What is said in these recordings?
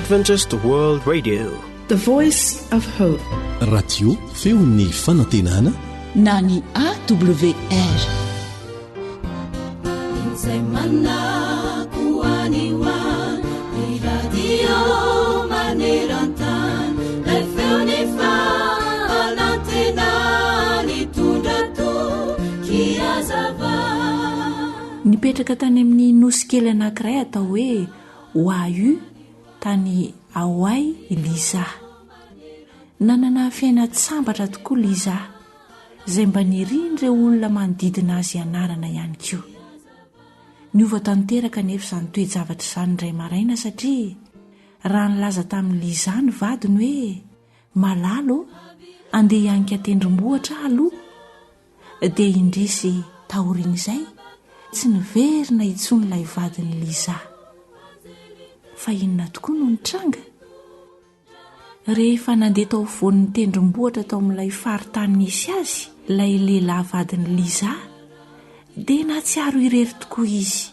Adventist World Radio, the voice of hope. Radio feon'ny fanantenana na ny AWR. Nipetraka tany amin'ny nosy kely anankiray atao hoe Oahu tany Hawaii Liza. Nanana fiaina tsambatra tokoa Liza, izay mba nirindra olona manodidina azy ianarana ihany koa. Niova tanteraka nefa izany toe-javatra izany indray maraina satria raha nilaza tamin'ny Liza ny vadiny hoe malalo andeha hianika tendrombohitra aloha, dia indrisy taoriana izay tsy niverina intsony ilay vadiny Liza. Fa inona tokoa no nitranga? Rehefa nandeha tao voan'ny tendrombohitra tao amin'ilay faritany nisy azy, ilay lehilahy vadiny Liza, dia natsiaro irery tokoa izy.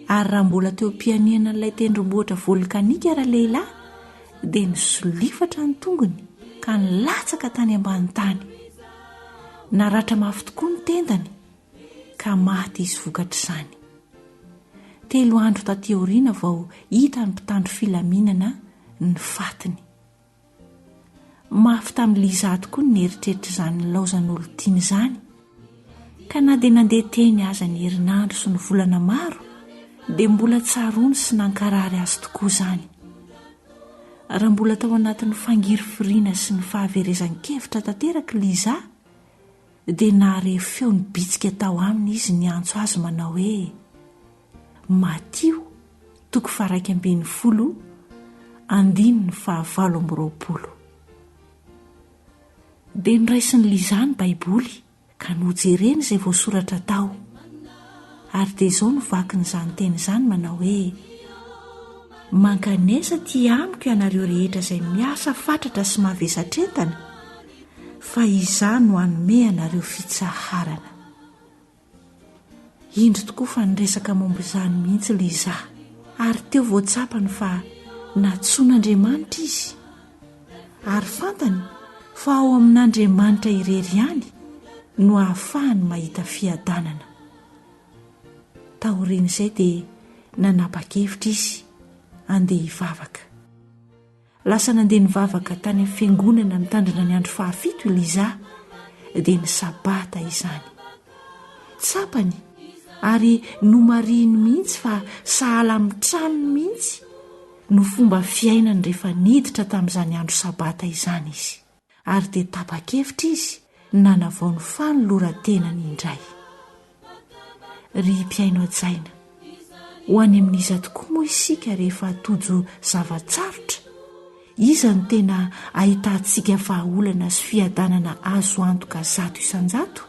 Ary raha mbola teo am-pianiana ilay tendrombohitra volkanika raha lehilahy, dia nisolifatra ny tongony ka nilatsaka tany ambany tany. Naratra mafy tokoa ny tendany ka maty izy vokatra izany. 3 andro taty aoriana vao hita ny mpitandro filaminana ny fatiny. Mafy tamin'ny Liza tokoa ny eritreritra izany laozan'olo tiany izany, ka na dia nandeha teny aza ny herinandro sy ny volana maro, dia mbola tsarony sy nankarary azy tokoa izany. Raha mbola tao anatin'ny fangirifiriana sy ny fahaverezan-kevitra tanteraka Liza, dia nahare feo ny bitsika tao aminy izy ny antso azy manao hoe Matio 2:20. Dia niraisin'ny Liza ny Baiboly ka nojereny izay voasoratra tao, ary dia izao no vakin'izany teny izany manao hoe mankanesa ty amiko ianareo rehetra izay miasa fatratra sy mavesatretana, fa iza no hanome anareo fitsaharana. Indro tokoa fa niresaka momba izany mihitsy Liza, ary teo voatsapany fa natsoan'Andriamanitra izy, ary fantany fa ao amin'Andriamanitra irery ihany no ahafahany mahita fiadanana. Taoriana izay dia nanapa-kevitra izy andeha hivavaka. Lasa nandeha nivavaka tany amin'ny fiangonana mitandrina ny andro 7 Liza, dia ny sabata izany. Tsapany ary nomariny mihitsy fa sahala mitranony mihitsy no fomba fiainany rehefa niditra tamin'izany andro sabata izany izy, ary dia tapa-kevitra izy nanavao ny fanoloran-tenany indray. Ry mpiaino ajaina, ho any amin'iza tokoa moa isika rehefa tojo zavatsarotra, iza no tena ahitantsika vahaolana sy fiadanana azo antoka 100 isan-jato?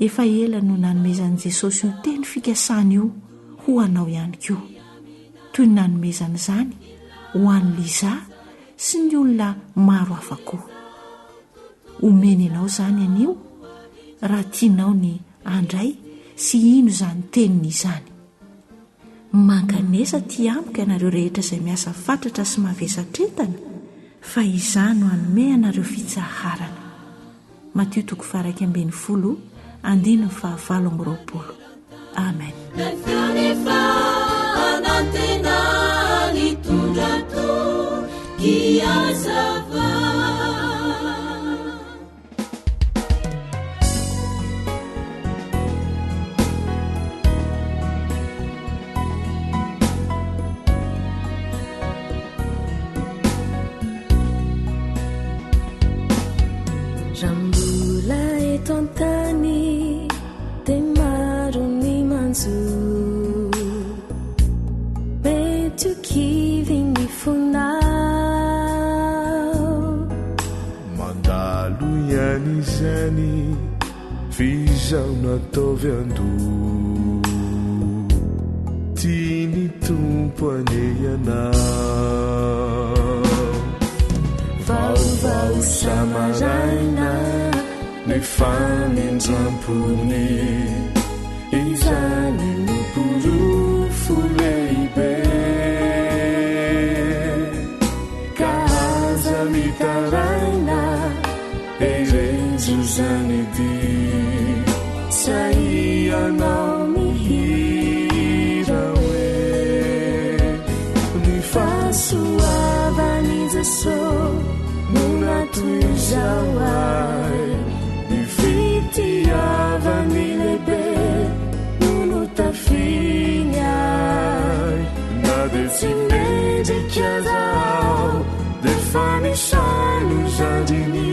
Efa ela no nanomezan'i Jesosy io teny fikasana io ho anao ihany koa, toy ny nanomezana izany ho an'ny Liza sy ny olona maro hafa koa. Omeny ianao izany anio raha tianao ny andray sy ino izany teniny izany. Mankanesa ty amiko ianareo rehetra izay miasa fatratra sy mavesatretana, fa iza no hanome anareo fitsaharana. Matio 2:20. Amen. Rambola eto an-tany dia maro ny manjo, mety ho kivy ny fonao. Mandalo ihany izany fizao nataovy ando, tiany tompo aneianao. Vaovao samaraina nefanendrampony, izany no porofo lehibe. zany ty saianao mihira hoe ny fahasoavany Jeso no natoizao ay ny fitiavany lehibe no notafiny ay na de tsy mendrika zao de fanisano zandriny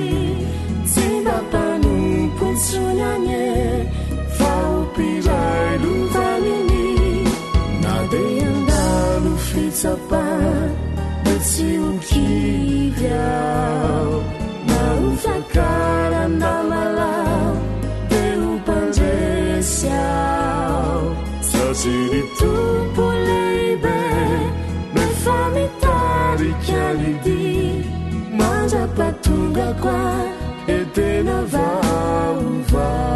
tsy mba mpanompontsonyanye faopiray lovaniny na de andalo fitsapa de tsy hokivyao na hofakarandalala de hopandresyao satria ny tompo lehibe nefa mitarika lidy mandrapatonga kwa etena vaovao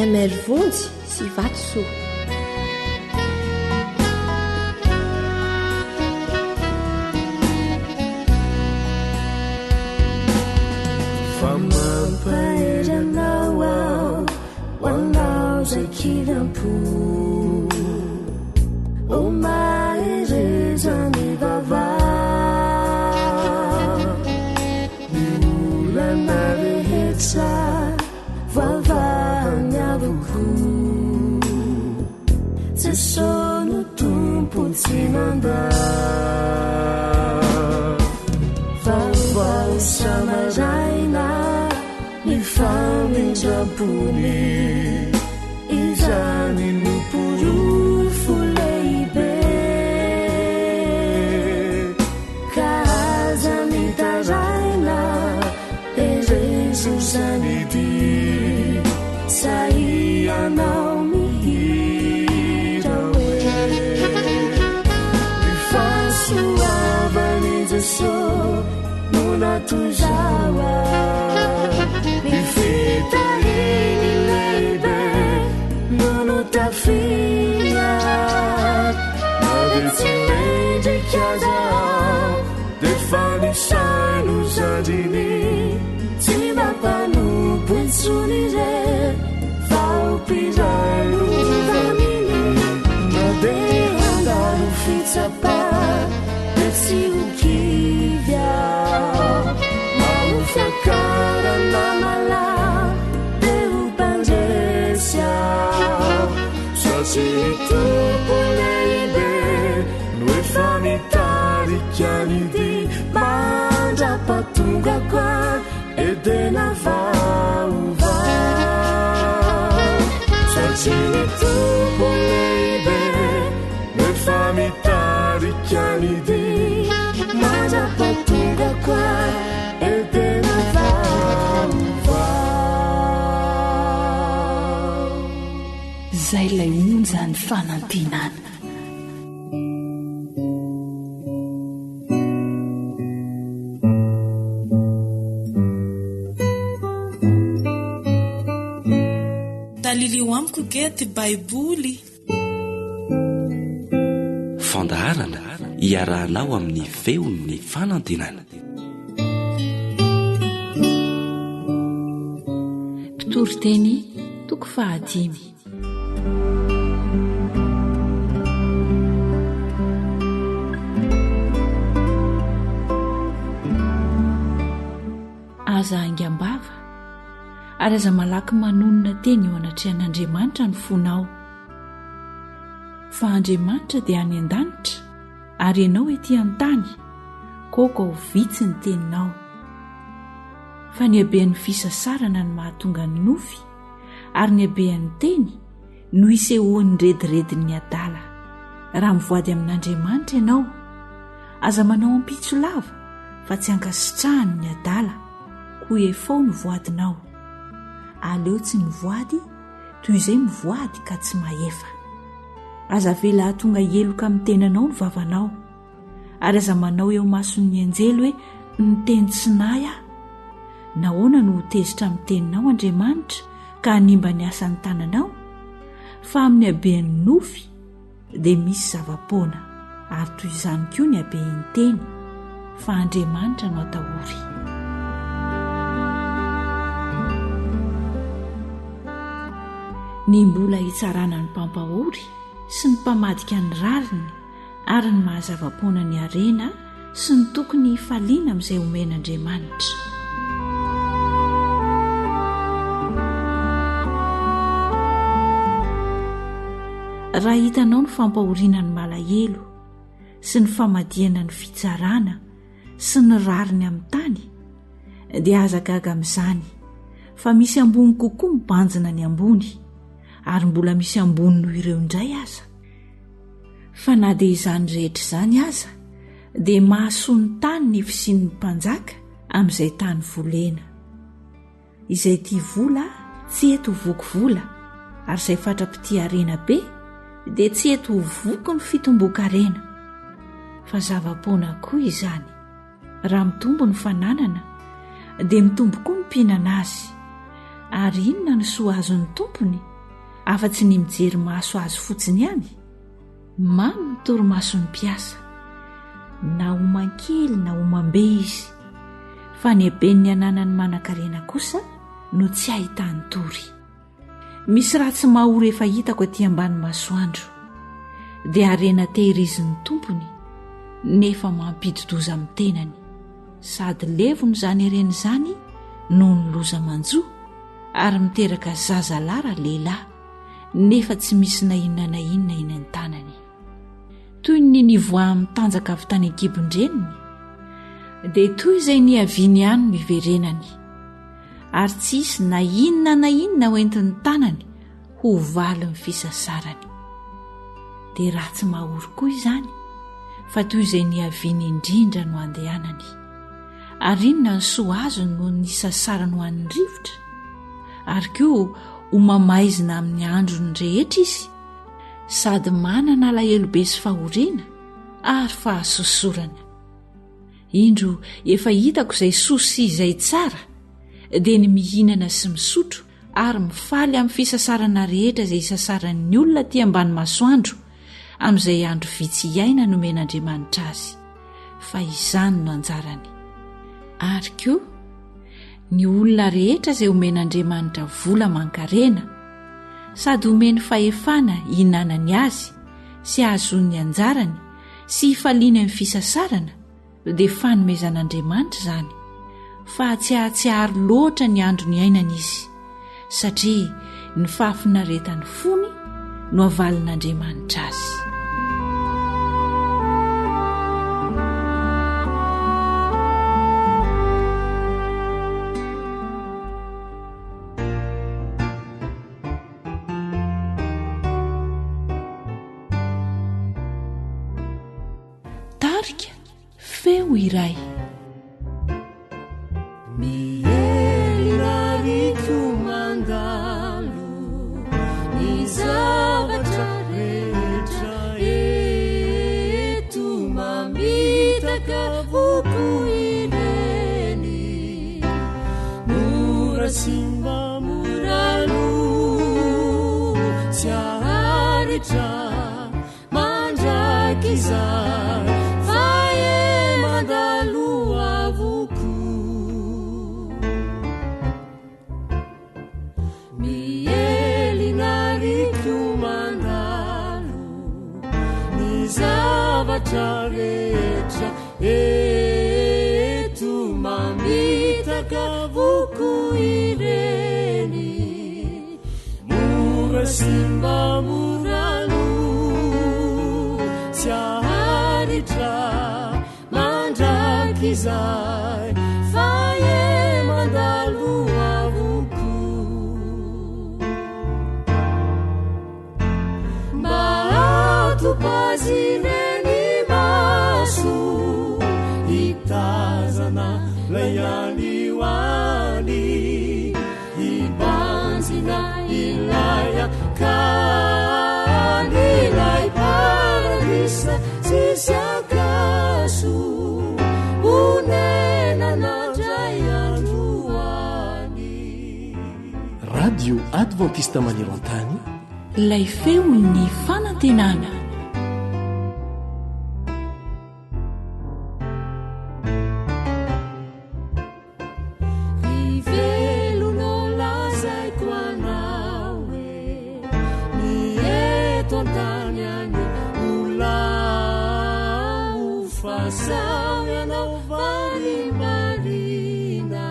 Emery Vonjy sy Vatosoa. Mampaheranao ao hoanao zay kilampo o maherezany vavao olana rehetra vavahany avoko Jeso no tompo tsy mandao vaovao samaraina ny famindrapony izany no porofo lehibe ka aza mitaraina erezo zany dy saianao mihira hoe ny fahasoavany Jeso no natoizao ny fitahiny lehibe no notafina na de tsy mendrika zao de fanisano zandriny tsy mba mpanompontsony re faopiray lovaniny na de andalo fitsapa de tsy hokivyao na hofiakaranamala de hopandresyao satria tompo lehibe no efa mitarika lidy mandrapatonga kwa edena vaovao satria tompo lehibe no efa mitarika lidy mandrapatonga kwa edena vaovao zay lay onjany fanantenana talilio amiko ge ty baiboly fandaharana iarahanao amin'ny feon'ny fanantenana mpitoroteny toko 5 aza angambava ary aza malaky manonona teny eo anatrehan'Andriamanitra ny fonao fa Andriamanitra dia any an-danitra ary ianao ety an-tany koka ho vitsy ny teninao fa ny habean'ny fisasarana ny mahatonga ny nofy ary ny habean'ny teny no isehoan'ny rediredin'ny adala raha mivoady amin'Andriamanitra ianao aza manao ampitso lava fa tsy hankasitrahany ny adala koa efao ny voadinao aleo tsy mivoady toy izay mivoady ka tsy mahefa aza vela hatonga heloka amin'ny tenanao ny vavanao ary aza manao eo mason'ny anjely hoe nyteny tsinay aho nahoana no tezitra amin'ny teninao Andriamanitra ka hanimba ny asan'ny tananao fa amin'ny habean'ny nofy dia misy zavapoana ary toy izany koa ny habean'ny teny fa Andriamanitra no atahory. Ny mbola hitsarana ny mpampahory sy ny mpamadika ny rariny ary ny mahazava-poana ny arena sy ny tokony hifaliana amin'izay omen'Andriamanitra. Raha hitanao ny fampahoriana ny malahelo sy ny famadiana ny fitsarana sy ny rariny amin'ny tany dia aza gaga amin'izany fa misy ambony kokoa mibanjina ny ambony ary mbola misy ambony noho ireo indray aza. Fa na dia izany rehetra izany aza dia mahasoa ny tany ny fisian'ny mpanjaka amin'izay tany volena. Izay tia vola tsy eto voky vola ary izay fatrapiti arena be dia tsy eto voky ny fitombokarena. Fa zava-poana koa izany. Raha mitombo ny fananana dia mitombo koa ny mpihinana azy. Ary inona ny soa azon'ny tompony afa-tsy ny mijery maso azy fotsiny ihany? Mamy ny torimason'ny mpiasa, na homan-kely na homam-be izy, fa ny eben'ny ananany manan-karena kosa no tsy ahitany tory. Misy raha tsy mahaory efa hitako aty ambany masoandro, dia arena tehirizin'ny tompony nefa mampidi-doza amin'ny tenany, sady levony izany arena izany noho ny loza manjoa ary miteraka zaza lara lehilahy nefa tsy misy na inona na inona eny an-tanany. Toy ny nivoa amin'ny tanjaka avy tany an-kibon-dreniny dia toy izay niaviany ihany no iverenany, ary tsy isy na inona ho entin'ny tanany ho valy ny fisasarany. Dia raha tsy mahaory koa izany fa toy izay niaviany indrindra no andehanany, ary inona ny soa azony no ny sasarany ho an'ny rivotra, ary koa ho mamaizina amin'ny androny rehetra izy, sady manana alahelo be sy fahoriana ary fahasosorana. Indro efa hitako izay soa sy izay tsara dia ny mihinana sy misotro ary mifaly amin'ny fisasarana rehetra izay isasaran'ny olona ty ambany masoandro amin'izay andro vitsy iaina nomen'Andriamanitra azy, fa izany no anjarany. Ary koa ny olona rehetra izay omen'Andriamanitra vola mankarena sady omeny fahefana hinanany azy sy ahazon'ny anjarany sy hifaliana amin'ny fisasarana dia fanomezan'Andriamanitra izany, fa tsy ahatsiaro loatra ny andro ny ainana izy, satria ny fahafinaretany fony no avalin'Andriamanitra azy. Feo iray mielinariko mandalo ny zavatra rehetra eto mamitaka voko ireny mora simba morano tsy aharitra mandraky izay rehetra eto mamitaka voko ireny mora simba morano tsy aharitra mandraky izay fa mandalo avoko mba atopazireny hitazana lay anioany hibanjina ilaya kanilay paradisa sisy akaso onenana dray androany. Radio Adventiste Maneran-tany, lay feon'ny fanantenana. nanao varimarina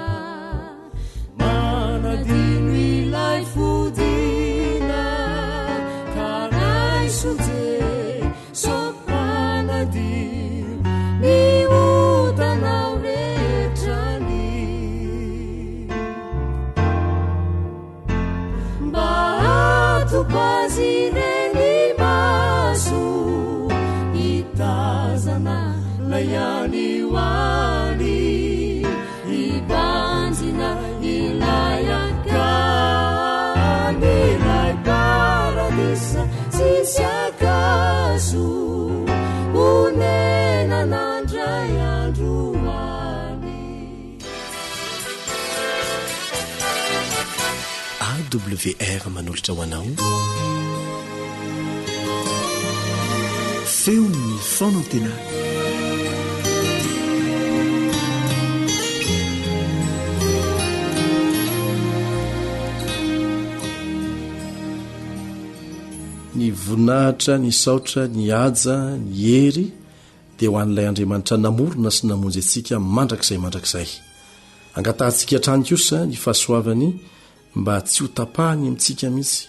manadino ilay fodina karaisoje sopanadio ny otanao rehetrany mba atopazireny maso itazana layani wani ibanzina ilayakani ilay paradisa sisiakaso unenanandray androany. AWR manolotra ho anao feon'ny fonantena. Ny voninahitra, ny saotra, ny aja, ny hery dia ho an'ilay Andriamanitra namorona sy namonjy antsika mandrakizay. Angatahantsika hatrany kosa ny fahasoavany mba tsy ho tapahany amintsika mihitsy.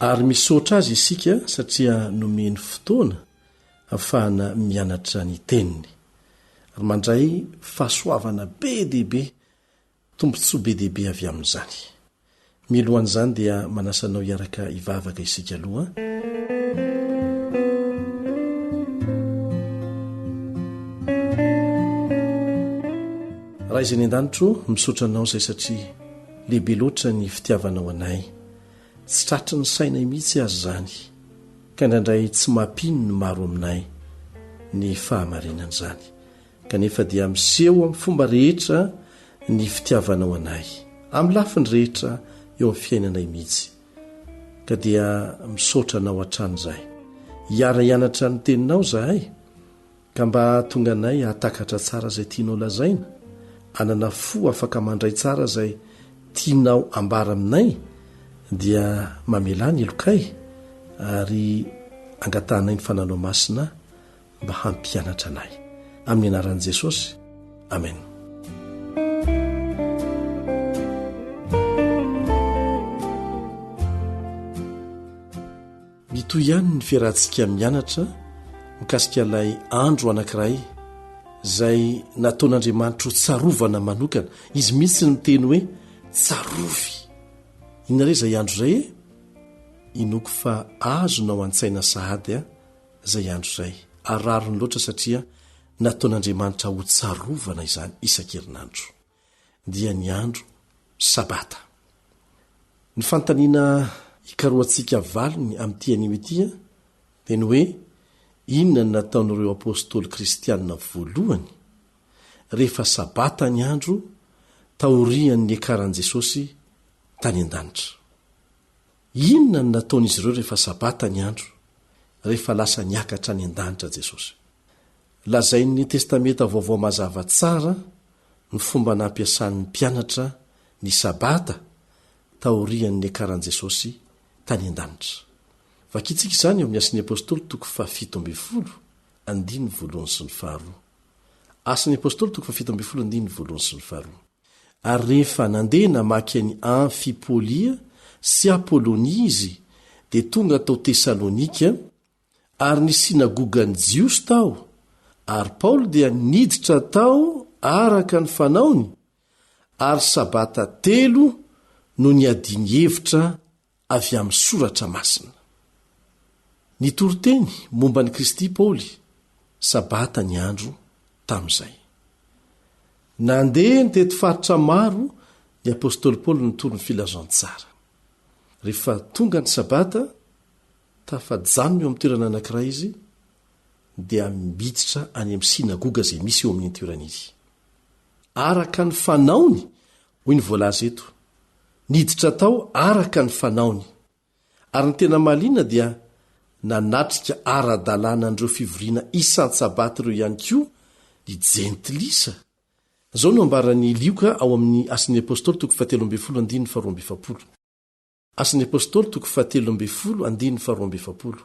Ary misaotra azy isika satria nomeny fotoana ahafahana mianatra ny teniny. Ary mandray fahasoavana be dehibe, tombontsoa be dehibe avy amin'izany. Milohan'izany dia manasanao hiaraka ivavaka isika aloha. Raha izay ny an-danitro misaotra anao izay satria lehibe loatra ny fitiavanao anay. Tsy tratry ny sainay mihitsy azy zany, ka indraindray tsy mampino ny maro aminay ny fahamarinan'izany. Kanefa dia miseho amin'ny fomba rehetra ny fitiavanao anay, amin'ny lafiny rehetra eo amin'ny fiainanay mihitsy. Ka dia misaotra anao hatranyizay. Hiara-hianatra ny teninao zahay, ka mba tonga anay hatakatra tsara izay tianao lazaina, anana fo afaka mandray tsara izay tianao ambara aminay, dia mamelany elokay ary angatanay ny fananao masina mba hampianatra anay. Amin'ny anaran'i Jesosy. Amen. Mitoy ihany ny fiarahantsika mianatra mikasika ilay andro anankiray izay nataon'Andriamanitra ho tsarovana manokana. Izy mihitsy ny teny hoe tsarovy. Inona re izay andro izay e? Inoko fa azonao an-tsaina sahady izay andro izay. Ararony loatra satria nataon'Andriamanitra ho tsarovana izany isan-kerinandro. Dia ny andro sabata. Ny fantaniana ikaroantsika valiny amin'ity anio ity dia ny hoe inona ny nataon'ireo apôstôly kristianina voalohany rehefa sabata ny andro taorian'ny ekaran'i Jesosy tany an-danitra. Inona ny nataon'izy ireo rehefa sabata ny andro rehefa lasa niakatra any an-danitra Jesosy? Lazain'ny testamenta vaovao mazava tsara ny fomba nampiasan'ny mpianatra ny sabata taorian'ny ekaran'i Jesosy tany an-danitra. Vakitsika izany eo amin'ny Asan'ny Apôstôly toko 17 andiny voalohany sy ny faharoa. Asan'ny Apôstôly toko 17 andiny voalohany sy ny faharoa. Ary rehefa nandeha namaky any Amfipolia sy Apôlonia izy dia tonga tao Tesalonika ary ny sinagogan'ny Jiosy tao. Ary Paoly dia niditra tao araka ny fanaony ary sabata 3 no niadiny hevitra avy amin'ny soratra masina. Nitoroteny momba ny Kristy Paoly sabata ny andro tamin'izay. Nandeha ny tety faritra maro ny apôstôly Paoly nitoro ny filazantsara. Rehefa tonga ny sabata tafajanony eo amin'ny toerana anankiray izy dia miditra any amin'ny sinagoga izay misy eo amin'ny toerana izy. Araka ny fanaony hoy ny voalaza eto. Niditra tao araka ny fanaony. Ary ny tena mahaliana dia nanatrika ara-dalàna andreo fivoriana isan-tsabaty ireo ihany koa ny jentilisa. Zao no ambarany lioka ao amin'ny Asan'ny Apôstôly toko 17 andiny 12. Asan'ny Apôstôly toko 17 andiny 12.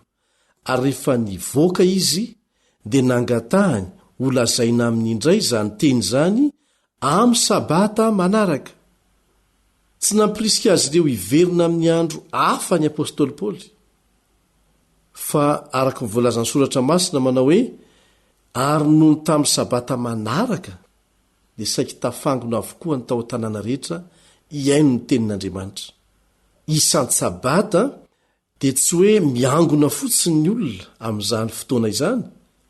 Ary rehefa nivoaka izy dia nangatahany ho lazaina amin'indray zany teny zany am sabata manaraka. Tsy nampirisika azy ireo iverina amin'ny andro hafa ny apôstôly Paoly, fa araka ny voalazan'ny soratra masina manao hoe ary noho ny tamin'ny sabata manaraka dia saiky tafangona avokoa ny tao an-tanàna rehetra iaino ny tenin'Andriamanitra. Isan'ny sabata dia tsy hoe miangona fotsiny ny olona amin'izany fotoana izany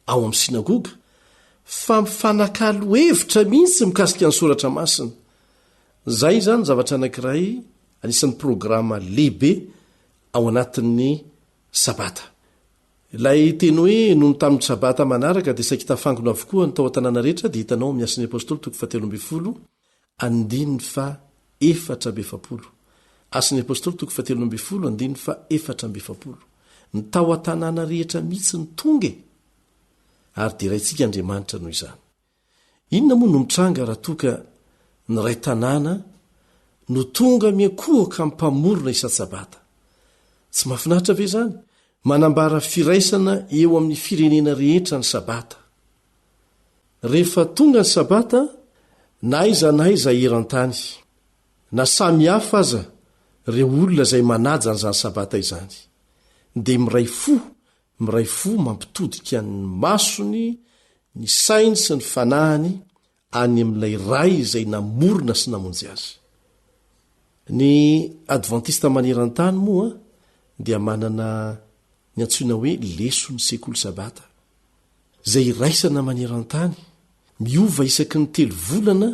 ao amin'ny sinagoga, fa mifanakalo hevitra mihitsy mikasika ny soratra masina. Zay zany zavatra anankiray anisan'ny programa lehibe ao anatin'ny sabata. Ilay teny hoe noho ny tamin'ny sabata manaraka dia saiky tafangona avokoa ny tao an-tanàna rehetra dia hitanao amin'ny Asin'ny Apôstôly 13 andininy fa 420. Asin'ny Apôstôly 13 andininy fa 420. Ny tao an-tanàna rehetra mihitsy ny tonga ary dia raintsika Andriamanitra noho izany. Inona moa no mitranga raha toka ny ray tanàna no tonga miakohaka amin'ny mpamorona isan-sabata? Tsy mahafinaritra ve zany? Manambara firaisana eo amin'ny firenena rehetra ny sabata. Rehefa tonga ny sabata, na aiza eran-tany, na samy hafa aza reo olona izay manaja n'izany sabata izany, dia miray fo mampitodika ny masony, ny sainy sy ny fanahiny any amin'ilay ray izay namorona sy namonjy azy. Ny advantista maneran-tany moa dia manana ny antsoina hoe leson'ny sekoly sabata, izay iraisana maneran-tany, miova isaky ny 3 volana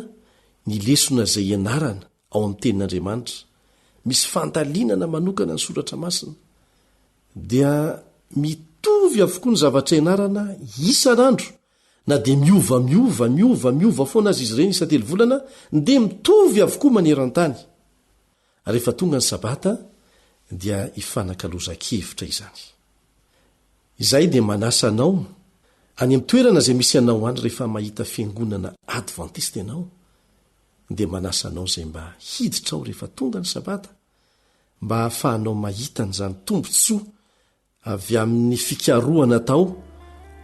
ny lesona izay ianarana ao amin'ny tenin'Andriamanitra. Misy fandalinana manokana ny soratra masina, dia mitovy avokoa ny zavatra ianarana isan'andro, na dia miova foana azy izy ireny isa 3 volana, dia mitovy avokoa maneran-tany. Rehefa tonga ny sabata dia ifanakaloza-kevitra izany. Izay dia manasa anao any amin'ny toerana izay misy anao any rehefa mahita fiangonana advantista ianao, dia manasa anao izay mba hiditra ao rehefa tonga ny sabata, mba hahafahanao mahita n'izany tombontsoa avy amin'ny fikaroana atao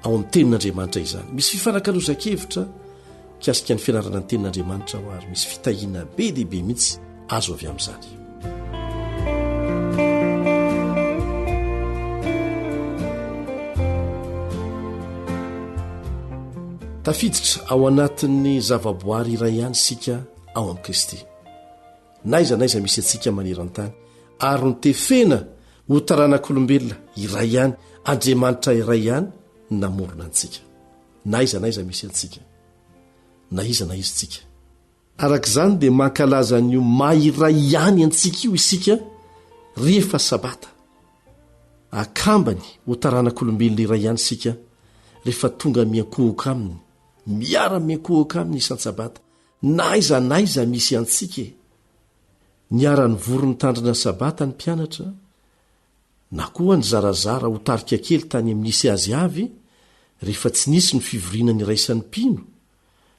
ao amin'ny tenin'Andriamanitra izany. Misy fifanakaloza-kevitra kasika ny fianarana ny tenin'Andriamanitra ao, ary misy fitahiana be dehibe mihitsy azo avy amin'izany. Tafiditra ao anatin'ny zavaboary iray ihany sika ao amin'ny Kristy. Naiza misy atsika maneran-tany, ary notefena ho taranak'olombelona iray ihany, Andriamanitra iray ihany namorona antsika. Naiza misy atsika, na iza tsika. Arak'izany dia mankalaza an'io mahiray ihany antsika io isika rehefa sabata. Akambany ho taranak'olombelona iray ihany sika rehefa tonga miankohoka aminy, miara-miankohoka aminy isan-sabata. Naiza misy antsika. Niara-ny vorony tandrina sabata ny mpianatra, na koa ny zarazara ho tarika kely tany amin'nisy azy avy rehefa tsy nisy ny fivoriana ny raisan'ny mpino,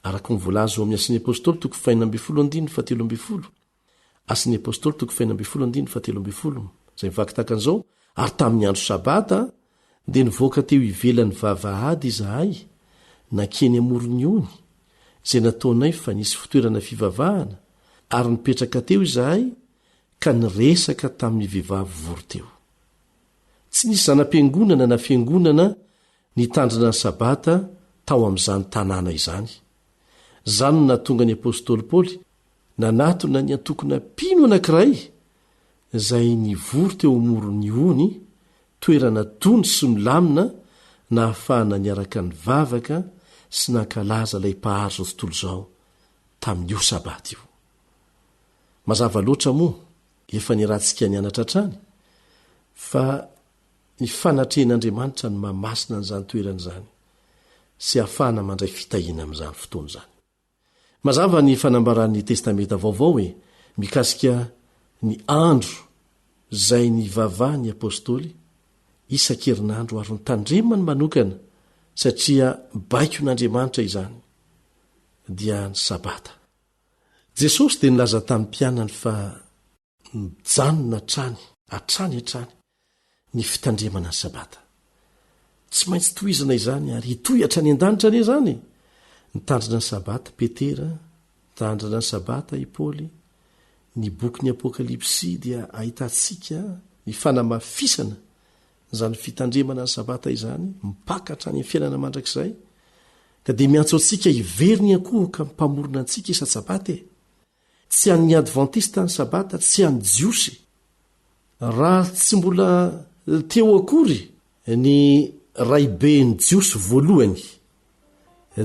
araka ny voalaza amin'ny Asin'ny Apôstôly 12:13. Asin'ny Apôstôly 12:13 zay mivaky an'izao: ary tamin'ny andro sabata dia nivoaka teo ivelan'ny vavahady izahay nankeny amorony ony, izay nataonay fa nisy fitoerana fivavahana, ary nipetraka teo izahay ka niresaka tamin'ny vehivavy vory teo. Tsy nisy zanam-piangonana na fiangonana nitandrina ny sabata tao amin'izany tanàna izany. Zany no natonga ny Apôstôly Paoly nanatona ny antokona mpino anankiray izay nivory teo amorony ony, toerana tony sy milamina, na ahafahana niaraka ny vavaka sy nankalaza ilay mpahazo ao tontolo izao tamin'io sabata io. Mazava loatra moa efa nirantsika nianatra hatrany fa ny fanatrehan'Andriamanitra ny mahamasina n'izany toerana izany sy ahafahana mandray fitahiana amin'izany fotoana izany. Mazava ny fanambaran'ny testamenta vaovao hoe mikasika ny andro izay ny vavahan'ny apôstôly isan-kerinandro ary ny tandremany manokana, satria baiko n'Andriamanitra izany, dia ny sabata. Jesosy dia nilaza tamin'ny mpianany fa mijanona hatrany ny fitandremana ny sabata. tsy maintsy tohizana izany ary hitohatra ny an-danitra anie zany. Nitandrina ny sabata Petera, nitandrina ny sabata i Paoly. Ny boky ny Apokalipsy dia ahitantsika ny fanamafisana izany fitandremana ny sabata izany mipakatra any amin'ny fiainana mandrakizay. Ka dia miantso antsika hiveriny akoho ka mpamorona antsika isa-sabata. Tsy an'ny advantista ny sabata, tsy an'ny jiosy. Raha tsy mbola teo akory ny raiben'ny jiosy voalohany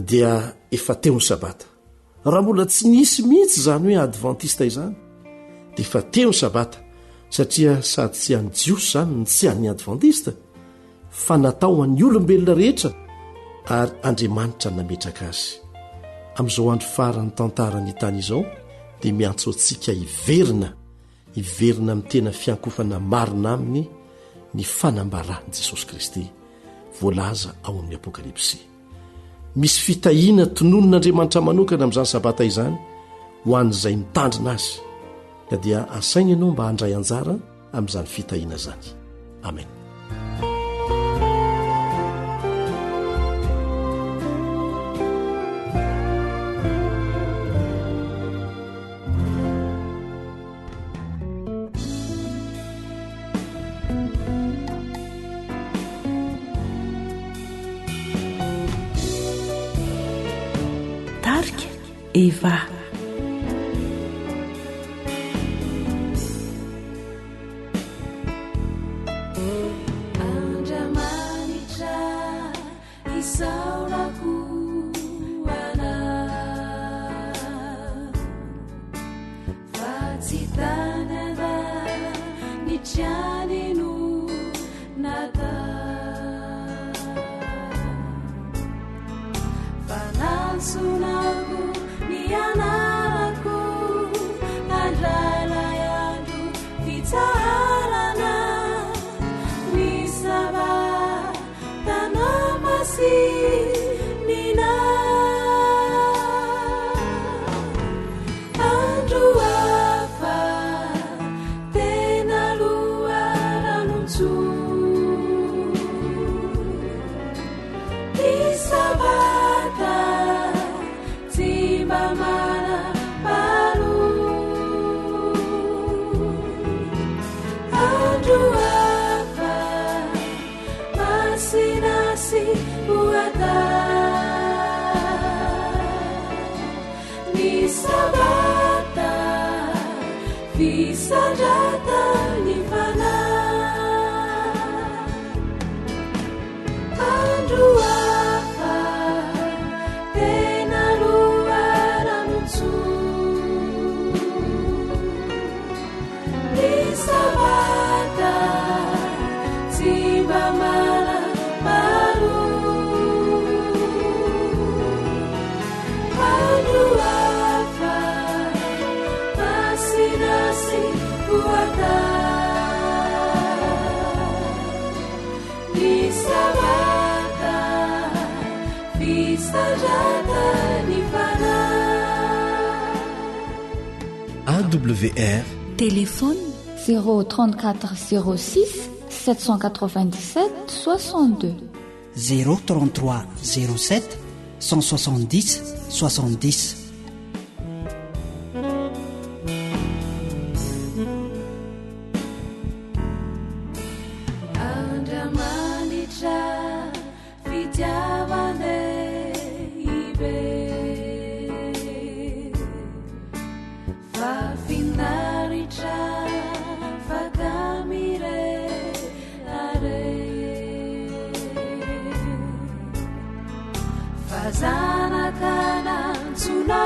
dia efa teo ny sabata. Raha mbola tsy nisy mihitsy zany hoe advantista izany dia efa teo ny sabata, satria sady tsy an'ny jiosy zany ny tsy an'ny advantista fa natao an'ny olombelona rehetra ary Andriamanitra nametraka azy. Amin'izao andro farany tantarany tany izao dia miantso antsika hiverina amin'ny tena fiankofana marina aminy ny fanambarany Jesosy Kristy voalaza ao amin'ny Apokalipsy. Misy fitahiana tononon'Andriamanitra manokana amin'izany sabata izany ho an'izay mitandrina azy. Ka dia asaina ianao mba handray anjara amin'izany fitahiana zany. Amen. Tarika Eva. AWR téléphone 034 06 797 62 033 07 170 70. Zanakana tuna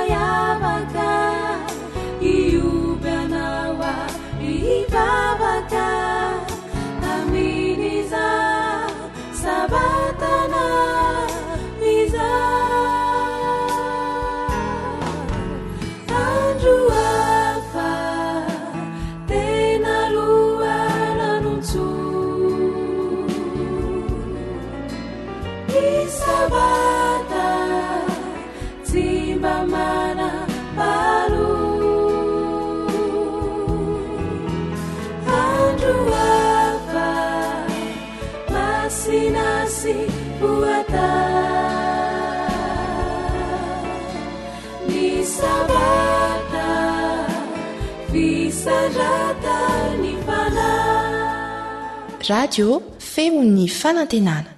saratany fana radio feony fanantenana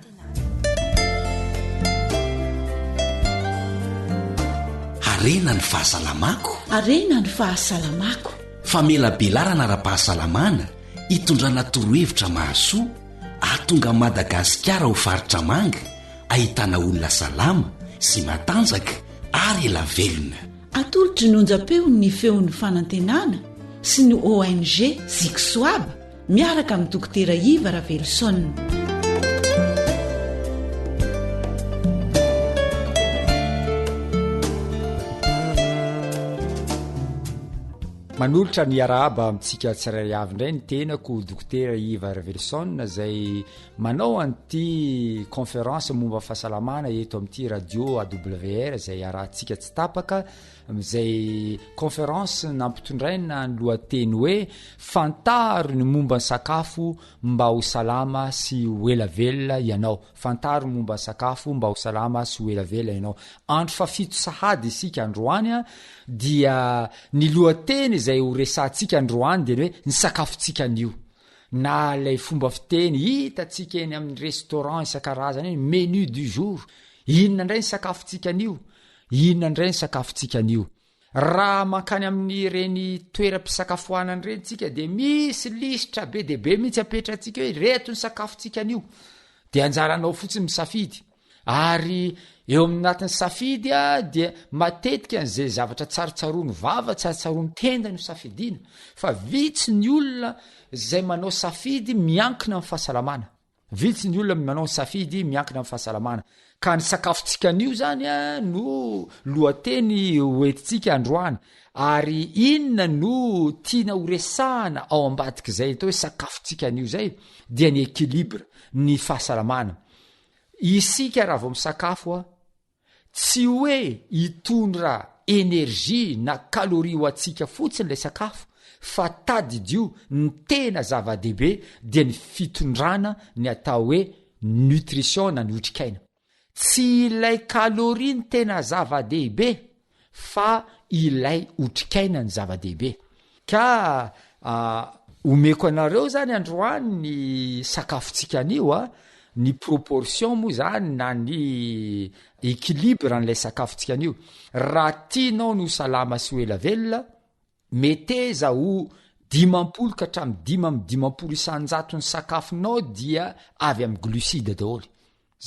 arena ny fahasalamako arena ny fahasalamako famela belarana ara-pahasalamana hitondrana torohevitra mahasoa ahatonga Madagasikara ho faritra manga ahitana olona salama sy matanjaka ary ela velona atolotry ny onjam-peo ny feon'ny fanantenana sy ny ONG Ziksoaba miaraka amin'ny dokotera Iva Ravelson. manolotra ny arahaba amintsika tsiray avy indray ny tenako dokotera Iva Ravelson zay manao an'ity conférence momba fahasalamana eto amin'ity radio AWR zay arahantsika tsy tapaka zay conférence nampitondraina ny lohateny hoe fantaro ny momba ny sakafo mba ho salama sy ho ela velona ianao fantaro momba ny sakafo mba ho salama sy ho ela velona ianao andro fafito sahady isika androany dia ny lohateny zay ho resantsika androany dia hoe ny sakafontsika anio na lay fomba fiteny hitatsika eny amin'ny restaurant isan-karazany eny menu du jour inona indray ny sakafontsika anio inona indray ny sakafontsika anio raha mankany amin'ny reny toeram-pisakafoanany reny tsika dia misy lisitra be dia be mihitsy apetratsika hoe reto ny sakafontsika anio dia anjaranao fotsiny misafidy ary eo amin'natin'ny safidy dia matetika an'izay zavatra tsarotsaroany vava tsarotsaroany tenda no safidiana fa vitsy ny olona zay manao safidy miankina amin'ny fahasalamana vitsy ny olona manao safidy miankina amin'ny fahasalamana ka ny sakafontsika anio zany no lohateny hoentintsika androany ary inona no tiana ho resahana ao ambadika zay atao hoe sakafontsika anio zay dia ny équilibre ny fahasalamana isika raha vao misakafo tsy hoe hitondra énergie na kaloria ho atsika fotsiny lay sakafo fa tadidio ny tena zava-dehibe dia ny fitondrana ny atao hoe nutrition na ny otrikaina tsy ilay kaloria ny tena zava-dehibe fa ilay otrikaina ny zava-dehibe ka omeko anareo zany androany ny sakafontsika anio ny proportion moa zany na ny équilibre n'lay sakafontsika anio raha tianao no salama sy ho ela velona meteza ho 50 ka hatramin'ny 5 isanjato ny sakafonao dia avy amin'ny glucide daholo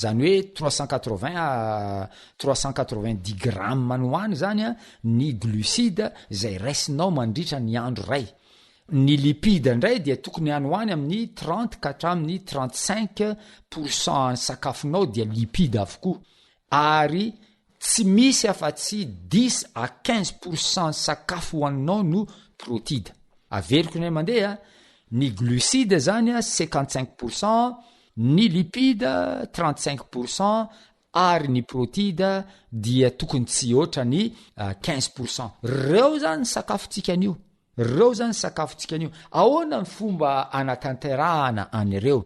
zany hoe 380 à 390 grammes noany zany ny glucide zay raisinao mandritra ny andro ray ny lipide ndray dia tokony anoany amin'ny 30 ka hatramin'ny 35% sakafonao dia lipide avokoa ary tsy misy afa-tsy 10 à 15% sakafo hoaninao no protide averiko nay mandeha ny glucide zany 55% ny lipide 35% ary ny protide dia tokony tsy oatra ny 15% reo zany sakafontsika anio reo zany sakafontsika anio ahoana ny fomba anatanterahana an'ireo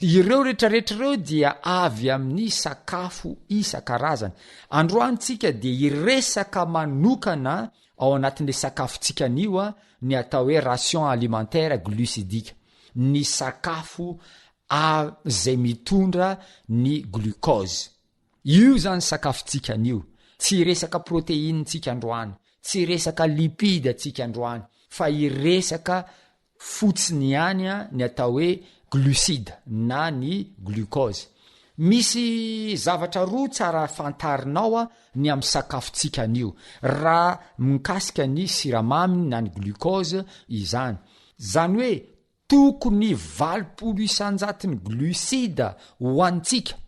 ireo rehetrarehetra reo dia avy amin'ny sakafo isan-karazany androantsika dia iresaka manokana ao anatin'le sakafontsika anio ny atao hoe ration alimentaire glucidique ny sakafo zay mitondra ny glucose io zany sakafontsika anio tsy resaka protéine tsika androany tsy resaka lipide tsika androany fa iresaka fotsiny ihany ny atao hoe glucide na ny glucose misy zavatra roa tsara fantarinao ny amin'ny sakafontsika anio raha mikasika ny siramamy na ny glucose izany zany hoe tokony 20 isanjaton'ny glucide ho antsika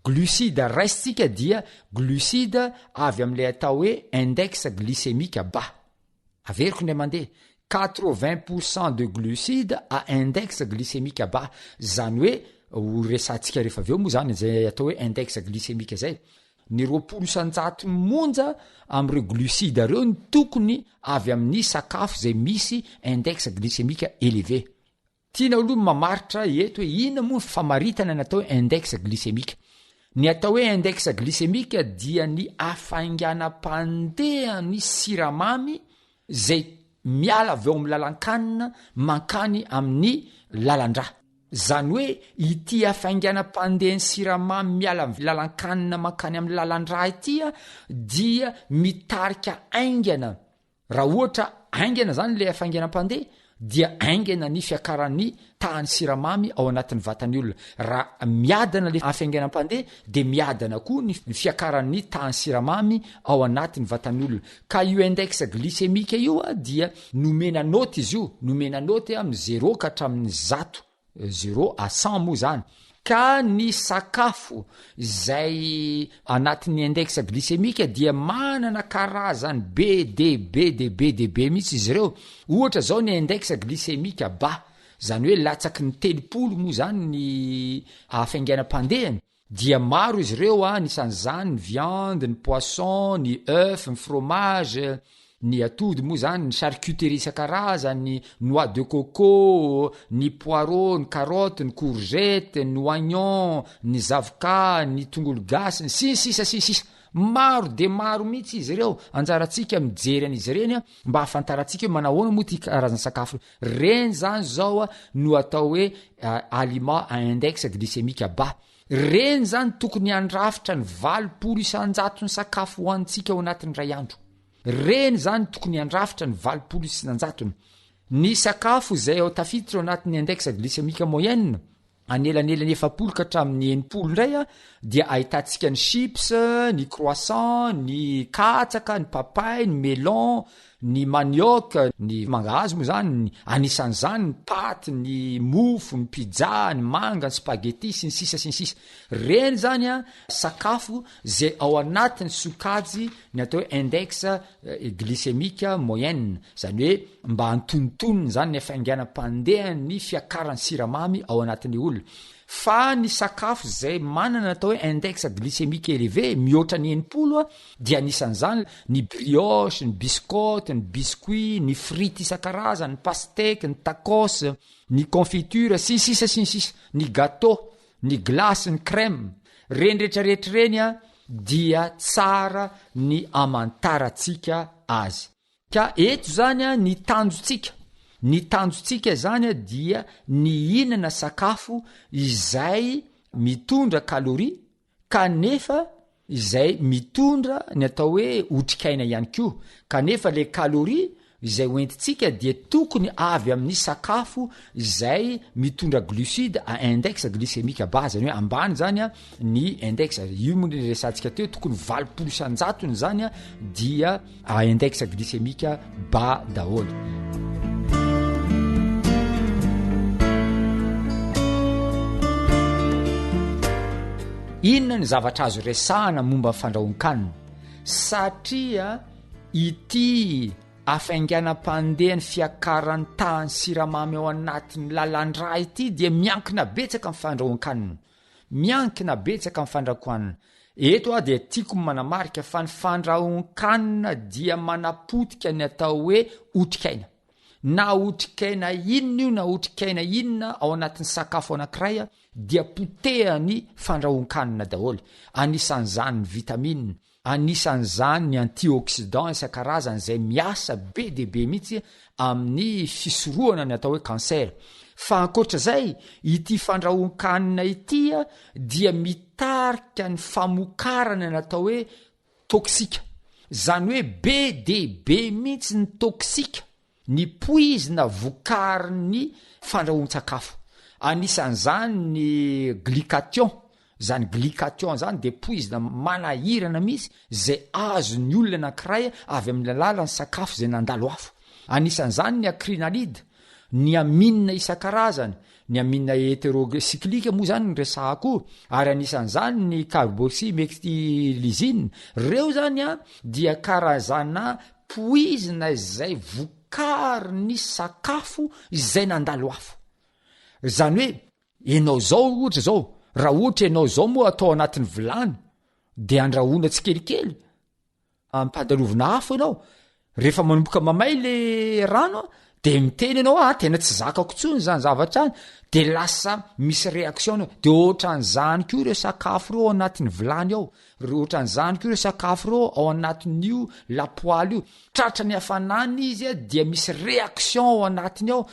glucide raisitsika dia glucide avy amin'ilay atao hoe index glycémique bas averiko ndray mandeha 80% de glucide à index glycémique bas zany hoe ho resantsika rehefa aveo moa zany zay atao hoe index glycémique zay ny 20 isanjato monja amin'ireo glucide reo ny tokony avy amin'ny sakafo zay misy index glycémique élevé tiana aloha mamaritra eto hoe inona moa famaritana ny atao hoe index glycémique ny atao hoe index glycémique dia ny afainganam-pandeha ny siramamy zay miala avy eo amin'ny lalan-kanina mankany amin'ny lalandra. Zany hoe ity afainganam-pandehany siramamy miala amin'ny lalan-kanina mankany amin'ny lalandra itya dia mitarika aingana. Raha ohatra aingana zany le afainganam-pandeha dia aingana ny fiakaran'ny tahany siramamy ao anatin'ny vatany olona. Raha miadana le afainganam-pandeha de miadana koa ny fiakaran'ny tahany siramamy ao anatin'ny vatany olona. Ka io index glycémique io dia nomena note izy io, nomena note amin'ny 0 ka hatramin'ny 0 à 100 moa zany. Ka ny sakafo zay anatin'ny index glycémique dia manana karazany be mihitsy izy ireo. Ohatra zao ny index glycémique bas, zany hoe latsaky ny 30 moa zany ny afainganam-pandehany. Dia maro izy ireo anisan'izany ny viande, ny poisson, ny œuf, ny fromage, ny atody moa zany, ny charcuterie isan-karazany, ny noix de coco, ny poireau, ny carotte, ny courgette, ny oignon, ny zavoka, ny tongolo gasy, ny sisa. Maro de maro mihitsy izy ireo. Anjarantsika mijery an'izy ireny mba hafantarantsika hoe manahoana moa ty karazana sakafo. Reny zany zao no atao hoe aliment à index glycémique bas. Reny zany tokony andrafitra ny 20 isan-jato ny sakafo hoantsika ao anatin'ny ray andro. Reny zany tokony andrafitra ny 20 isan-jatony. Ny sakafo zay ao tafiditra ao anatin'ny index glycémique moyenne anelanelany 70 ka hatramin'ny 80 indray dia ahitantsika ny chips, ny croissant, ny katsaka, ny papay, ny melon, ny manioc, ny mangahazo moa zany, anisan'izany ny paty, ny mofo, ny pizza, ny manga, ny spaghetti sy ny sisa. Reny zany sakafo zay ao anatin'ny sokajy ny atao hoe index glycémique moyenne. Zany hoe mba antonontonony zany ny afainganam-pandehany ny fiakaran'ny siramamy ao anatin'ny olona. Fa ny sakafo zay manana atao hoe index glycémique élevé mihoatra ny 80 dia anisan'izany ny brioche, ny biscotte, ny biscuit, ny frity isan-karazany, ny pastèque, ny tacos, ny confiture, sisa, ny gâteau, ny glace, ny crème. Reny rehetrarehetra reny dia tsara ny amantarantsika azy. Ka eto zany ny tanjontsika. Ny tanjontsika zany dia ny hinana sakafo izay mitondra kaloria kanefa izay mitondra ny atao hoe otrikaina ihany koa. Kanefa le kaloria izay hoentintsika dia tokony avy amin'ny sakafo izay mitondra glucide à index glycémique bas, zany hoe ambany zany ny index. Io moa ny resantsika teo tokony 20 isan-jatony zany dia à index glycémique bas daholo. Inona ny zavatra azo resahana momba fandrahoan-kanina? Satria ity afainganam-pandehany fiakaran'ny tahany siramamy ao anatin'ny lalandra ity dia miankina betsaka amin'ny fandrahoan-kanina. Miankina betsaka amin'ny fandrahoan-kanina. Eto dia tiako manamarika fa ny fandrahoan-kanina dia manapotika ny atao hoe otrikaina. Na otrikaina inona io na otrikaina inona ao anatin'ny sakafo anankiray dia potehany fandrahoan-kanina daholo. Anisan'izany ny vitamine, anisan'izany ny antioxydant isan-karazany izay miasa be dia be mihitsy amin'ny fisorohana ny atao hoe cancer. Fa ankoatra zay, ity fandrahoan-kanina ity dia mitarika ny famokarana ny atao hoe toksika. Zany hoe be dia be mihitsy ny toksika, ny poizina vokarin'ny fandrahoan-tsakafo. Anisan'izany ny glycation. Zany glycation zany de poizina manahirana mihitsy zay azo ny olona anankiray avy amin'ny alalan'ny sakafo zay nandalo afo. Anisan'izany ny acrylonide, ny amine isan-karazany, ny amine hétérocyclique moa zany ny resahako, ary anisan'izany ny carboxymethylysine. Reo zany dia karazana poizina izay vokarin'ny sakafo izay nandalo afo. Zany hoe enao zao ohatra zao, raha ohatra enao zao moa atao anatin'ny vilany de andrahoana tsikelikely ampadalovina afo enao, rehefa manomboka mamay le rano de miteny ianao tena tsy zakako tsony zany zavatra any de lasa misy réaction de ohatran'izany ko ireo sakafo reo ao anatin'ny vilany ao ohatran'izany ko ireo sakafo reo ao anatin'io lapoaly io tratra ny hafanany izy dia misy réaction ao anatiny ao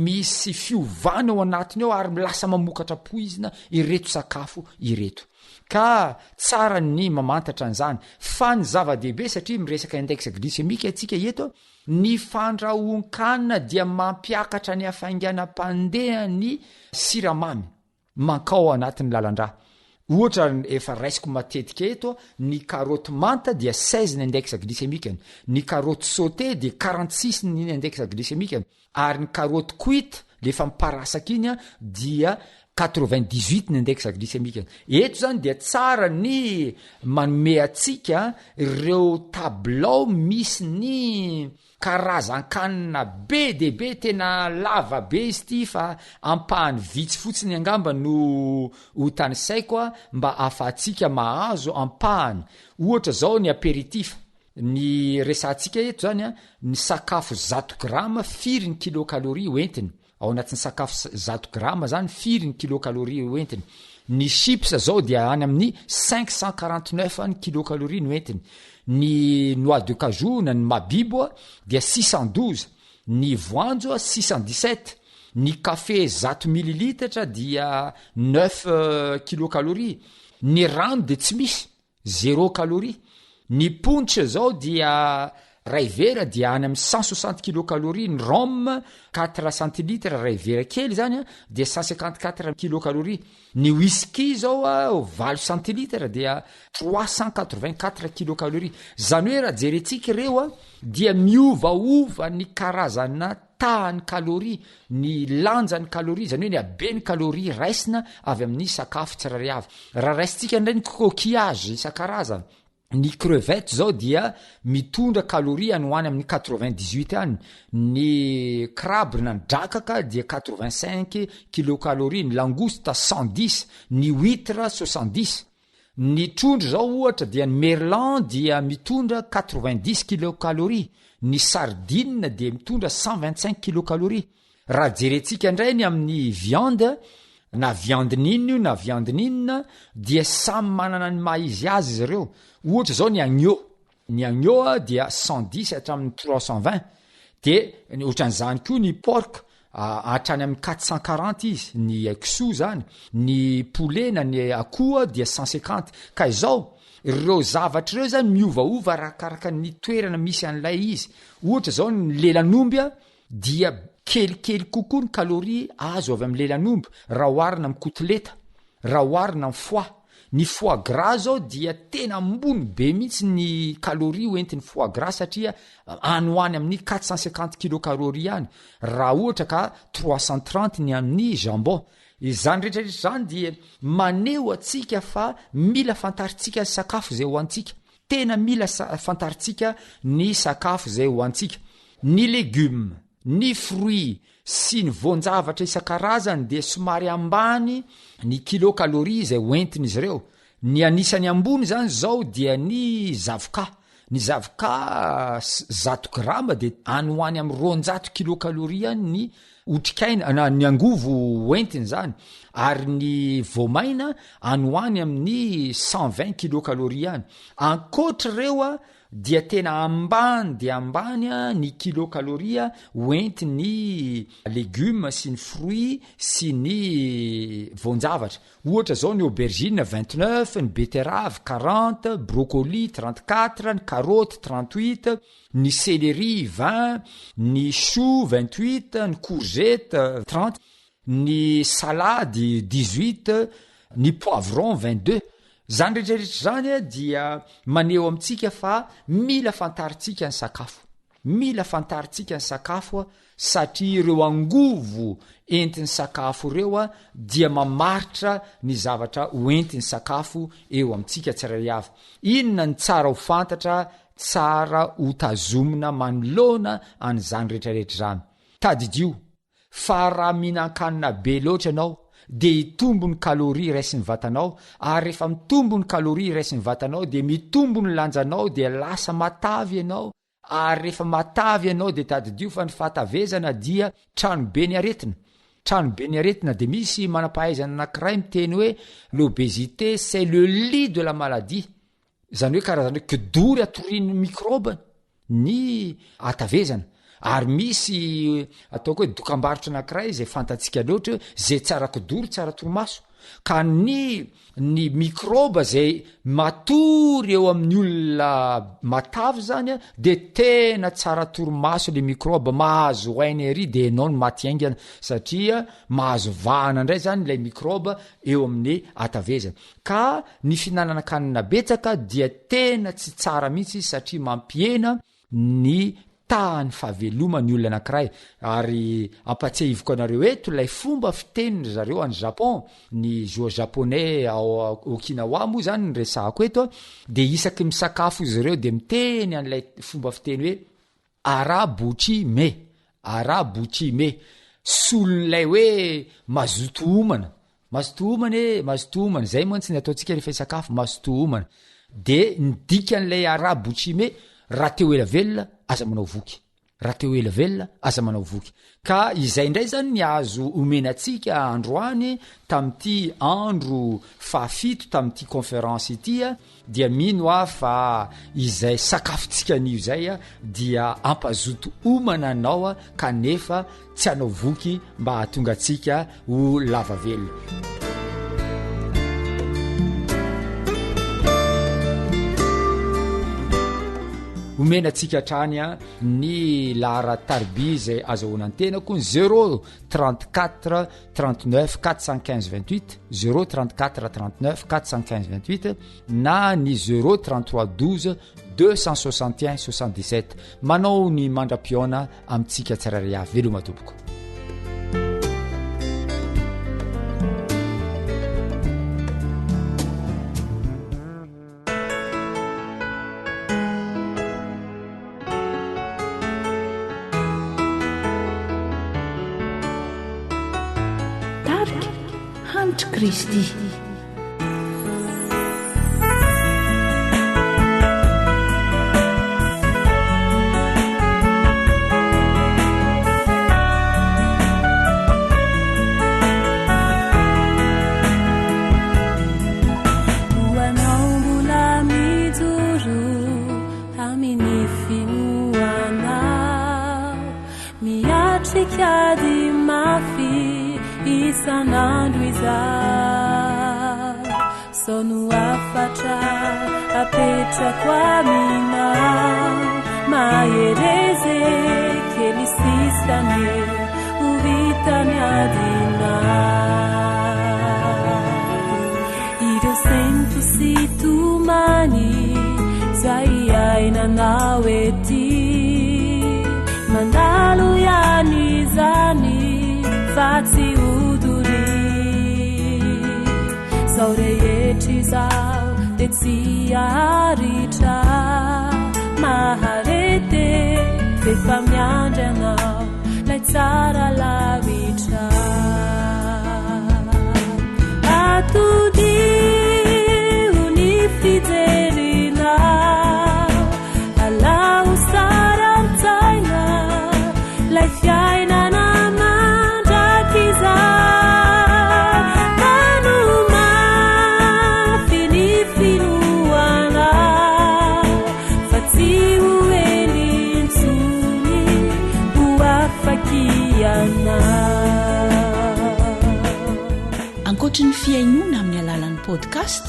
misy fiovany ao anatiny ao ary lasa mamokatra poizina ireto sakafo ireto ka tsara ny mamantatra an'izany fa ny zava-dehibe satria miresaka index glycémique atsika eto ny fandrahoan-kanina dia mampiakatra ny hafainganam-pandeha ny siramamy mankao anatin'ny lalan-drà ohatra efa raisiko matetika eto ny karoty manta dia 16 ny index glycémique ny karoty sauté dia 46 ny index glycémique ary ny karoty cuite lefa miparasaka iny dia 98 ny index glycémique eto zany dia tsara ny manome atsika ireo tablao misy ny karazan-kanina be de be tena lava be izy ty fa ampahany vitsy fotsiny angamba no hotany saiko mba afatsika mahazo ampahany ohatra zao ny apéritif ny resantsika eto zany ny sakafo 100 grama firy ny kilocalorie hoentiny ao anatin'ny sakafo 100 grama zany firy ny kilocalorie hoentiny ny chips zao dia any amin'ny 549 ny kilocalorie no entiny ny noix de cajou na ny mabibo dia 612 ny voanjo 617 ny café 100 millilitre dia 9 kilocalorie ny rano de tsy misy 0 calorie ny punch zao dia ray vera dia any amin'ny 160 kilocalorie ny rhum 4 centilitre ray vera kely zany dia 154 kilocalorie ny whisky zao 20 centilitre dia 384 kilocalorie zany hoe raha jerentsika ireo dia miovaova ny karazana tahany kalorie ny lanjany kalorie zany hoe ny abeny kalorie raisina avy amin'ny sakafo tsirairay avy raha raisitsika indray ny coquillage isan-karazany ny crevette zao dia mitondra kalorie any hoany amin'ny 98 any ny crabe na ny drakaka dia 85 kilocalorie ny langouste 110 ny huître 70 ny trondro zao ohatra dia ny merlan dia mitondra 90 kilocalorie ny sardine dia mitondra 125 kilocalorie raha jerentsika indray ny amin'ny viande na viande ninna na viande ninna dia samy manana ny maizy azy izy ireo ohatra zao ny agneau dia 110 hatramin'ny 320 de ohatran'izany koa ny porc hatrany amin'ny 440 izy ny kisoa zany ny poulet na ny akoho dia 150 ka izao ireo zavatra ireo zany miovaova arakaraka ny toerana misy an'ilay izy ohatra zao ny lelan'omby dia kelikely kokoa ny kalorie azo avy amin'ny lelan'omby raha oharina amin'ny kotileta raha oharina amin'ny foie ny foie gras zao dia tena ambony be mihitsy ny kalorie hoentin'ny foie gras satria anoany amin'ny 450 kilocalorie any raha ohatra ka 330 ny amin'ny jambon izany rehetrarehetra zany dia maneho atsika fa mila fantaritsika ny sakafo zay hoantsika tena mila fantaritsika ny sakafo zay hoantsika ny légume ny fruit sy ny voanjavatra isan-karazany dia somary ambany ny kilocalorie zay hoentiny izy ireo ny anisany ambony zany zao dia ny zavoka 100 grama dia any hoany amin'ny 200 kilocalorie any ny otrikaina ny angovo hoentiny zany ary ny voamaina any hoany amin'ny 120 kilocalorie any ankoatra ireo dia tena ambany dia ambany ny kilocalorie hoenti ny légume sy ny fruit sy ny voanjavatra ohatra zao ny aubergine 29 ny betterave 40 brocoli 34 ny carotte 38 ny céleri 20 ny chou 28 ny courgette 30 ny salade 18 ny poivron 22 zany rehetrarehetra zany dia maneho amintsika fa mila fantaritsika ny sakafo satria ireo angovo entin'ny sakafo ireo dia mamaritra ny zavatra hoentin'ny sakafo eo amintsika tsirairay avy inona ny tsara ho fantatra tsara ho tazomina manoloana an'izany rehetrarehetra zany tadidio fa raha mihinan-kanina be loatra ianao dia hitombo ny kalorie raisin'ny vatanao ary rehefa mitombo ny kalorie raisin'ny vatanao dia mitombo ny lanjanao dia lasa matavy ianao ary rehefa matavy ianao de tadidio fa ny fahatavezana dia tranobe ny aretina tranobe ny aretina de misy manampahaizana anankiray miteny hoe l'obésité c'est le lit de la maladie zany hoe karazany hoe kidory atoriny mikrobany ny atavezana ary misy ataoko hoe dokam-barotra anankiray zay fantatsika loatra zay tsara kidory tsara torimaso ka ny mikroba zay matory eo amin'ny olona matavy zany de tena tsara torimaso le mikroba mahazo oainy ery de enao ny maty aingana satria mahazo vahana ndray zany le mikroba eo amin'ny atavezana ka ny finanana-kanina betsaka dia tena tsy tsara mihitsy satria mampiena ny tahany fahaveloma ny olona anankiray ary ampatsiahivoko anareo eto lay fomba fiteniny zareo any Japon ny zo japonais ao Okinawa moa zany ny resahako eto de isaky misakafo izy ireo de miteny an'lay fomba fiteny hoe arabuchi me sololay hoe mazoto homana zay mantsy ny ataotsika rehefa isakafo mazoto homana de ny dikan'lay arabuchi me raha teo ela velona aza manao voky ka izay ndray zany ny azo omenatsika androany tamity andro fahafito tamity conférence itya dia mino fa izay sakafotsika anio zay dia ampazoto homana anao kanefa tsy anao voky mba hatonga atsika ho lava velona omena tsika trany ny lahara tarbi zay azahoana antena koa 034 39 415 28 034 39 415 28 na ny 033 12 261 77 manao ny mandra-piona amintsika tsirairay avy veloma tompoko Kristi Wanaombula miduru amini finuana miatrikadi mafi isanandro izao sono afatra apetrako aminao mahereze kely sisany ho vitany adinao ireo sento sy tomany zay ainanao ety mandalo ihany zany fa tsy odori zao rehetry zao de tsy aritra maharete fefa miandry anao lay tsara lavitra atodio ny fijerinao alao sara mtsaina lay fiainana ankoatra ny fiainoana amin'ny alalan'ny podcast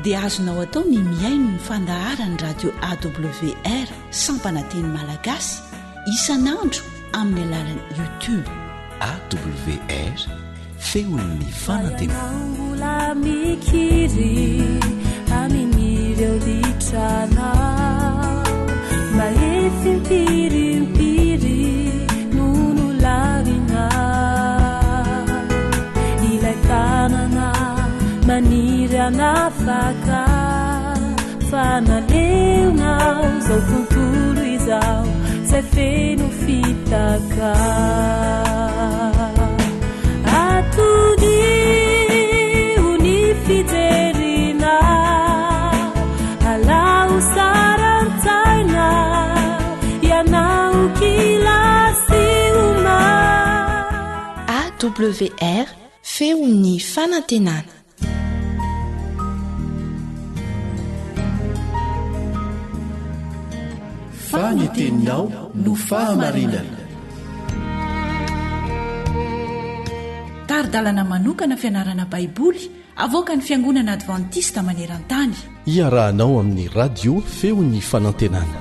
dia azonao atao ny miaino ny fandaharany radio AWR sampananteny malagasy isanandro amin'ny alalan'ny YouTube AWR feon'ny fanantenana mikiry amin'ireo litranao mba efimpirimpiry nono lavinao ilay tanana maniry anafaka fanaleonao zao tontolo izao zay feno fitaka atodio ny fijerina alao sara mtsaina awr feon'ny fanantenana. Faniteninao no fahamarinana. Taridalana manokana fianarana baiboly avoaka ny Fiangonana Advantista maneran-tany. Iarahanao amin'ny radio feon'ny fanantenana.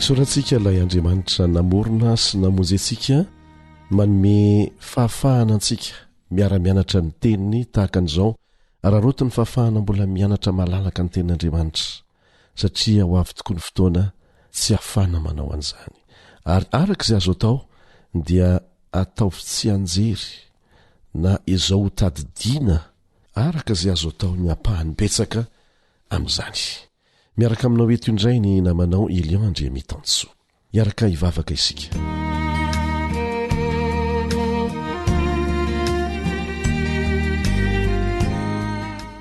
Soratsika ilay Andriamanitra namorona sy namonjy antsika manome fahafahana antsika miara-mianatra ny teniny tahaka an'izao araroto ny fahafahana mbola mianatra malalaka ny tenin'Andriamanitra satria ho avy tokoa ny fotoana tsy hafana manao an'izany ary araka izay azo atao dia ataovy tsy anjery na izao tadidiana araka izay azo atao ny ampahany betsaka amin'izany. Miaraka aminao eto indray ny namanao Elion Andriamitanso. Iaraka hivavaka isika.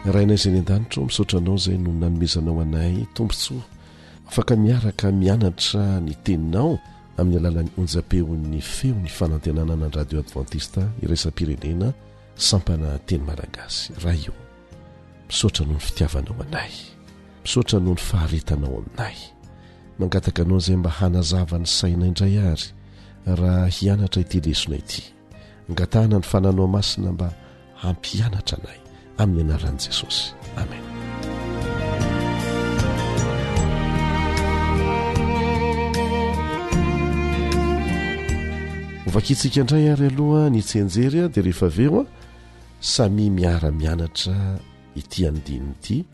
Rainay izay ny an-danitra misaotra anao izay no nanomezanao anay tombontsoa afaka miaraka mianatra ny teninao amin'ny alalan'ny onjam-peon'ny feon'ny fanantenana ny radio Adventista iraisam-pirenena sampana teny malagasy raio. Misaotra noho ny fitiavanao anay, misaotra noho ny faharetanao aminay, mangataka anao izay mba hanazava ny saina indray ary raha hianatra ity lesona ity, angatahana ny fananao masina mba hampianatra anay amin'ny anaran'i Jesosy. Amen. Ovakitsika indray ary aloha ny tsenjery dia rehefa aveo samy miara-mianatra ity andininy ity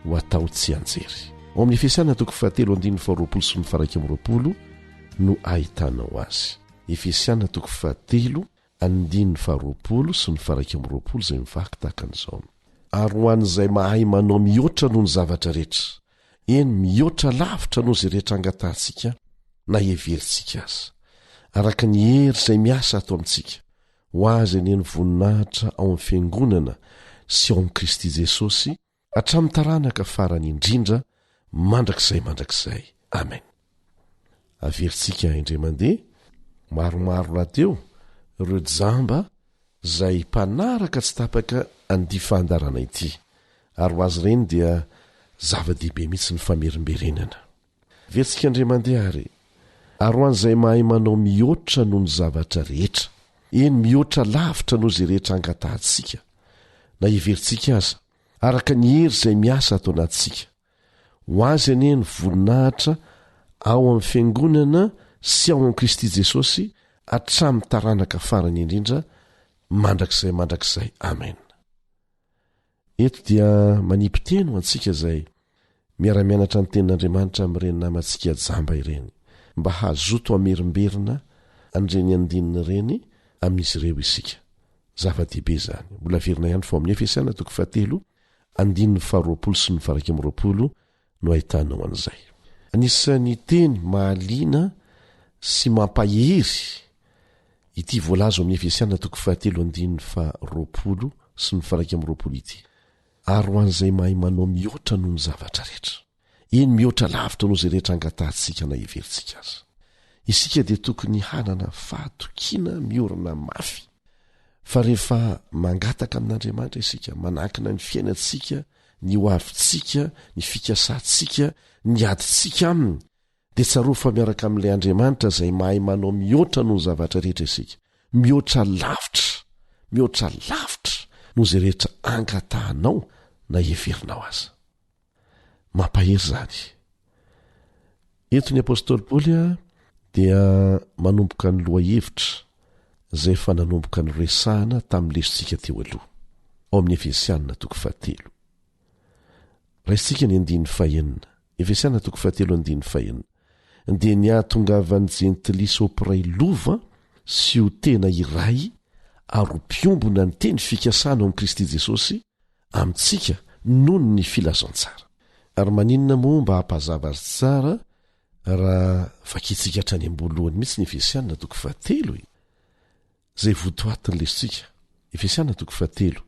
ho atao tsy anjery. Ao amin'ny Efesiana 3:20 sy 20 no ahitanao azy. Efesiana 3:20 sy 20 izay mivaky tahaka an'izao. Ary ho an'izay mahay manao mihoatra noho ny zavatra rehetra, eny mihoatra lavitra noho izay rehetra angatantsika na heverintsika azy, araka ny hery izay miasa ato amintsika, ho azy eny voninahitra ao amin'ny fiangonana sy ao amin'ny Kristy Jesosy hatramin'ny taranaka farany indrindra mandrakizay. Amen. Averintsika indray mandeha maromaro rahateo ireo jamba izay mpanaraka tsy tapaka an'ity fahandarana ity ary ho azy ireny dia zava-dehibe mihitsy ny famerimberenana. Averintsika indray mandeha ary ho an'izay mahay manao mihoatra noho ny zavatra rehetra, eny mihoatra lavitra noho izay rehetra angatahantsika na heverintsika aza, araka ny hery izay miasa atao anatintsika, ho azy eny ny voninahitra ao amin'ny fiangonana sy ao amin'ny Kristy Jesosy hatramin'ny taranaka farany indrindra mandrakizay. Amen. Eto dia manimpiteno antsika izay miara-mianatra ny tenin'Andriamanitra amin'ireny namantsika jamba ireny mba hazoto hamerimberina an'ireny andininy ireny amin'izy ireo isika. Zava-dehibe izany. Mbola verina ihany fo amin'ny Efesiana 3:20 sy 20 no ahitanao an'izay. Anisan'ny teny mahaliana sy mampahery ity voalazo amin'ny Efesiana 3:20 sy 20 ity. Ary ho an'izay mahay manao mihoatra noho ny zavatra rehetra, eny mihoatra lavitra noho izay rehetra angatantsika na heverintsika azy. Isika dia tokony hanana fahatokiana miorina mafy fa rehefa mangataka amin'Andriamanitra isika, manakina ny fiainantsika, ny hoavintsika, ny fikasantsika, ny adintsika aminy, dia tsaro fa miaraka amin'ilay Andriamanitra izay mahay manao mihoatra noho ny zavatra rehetra isika, mihoatra lavitra noho izay rehetra angatahanao na heverinao aza. Mampahery izany. Eto ny apôstôly Paoly dia manomboka ny loha hevitra izay fa nanomboka ny resahana tamin'ny lesontsika teo aloha ao amin'ny Efesiana 3:20. Raisitsika ny 9:5. Efesiana 3:20. Dia niahatongavan'ny jentilisa ho mpiray lova sy ho tena iray ary ho mpiombona ny teny fikasana ao amin'i Kristy Jesosy amintsika noho ny filazantsara. Ary maninona moa mba hampazava azy tsara raha vakitsika hatrany ambolohany mihitsy ny Efesiana 3:20 izay votoatiny lesitsika. Efesiana 3:20.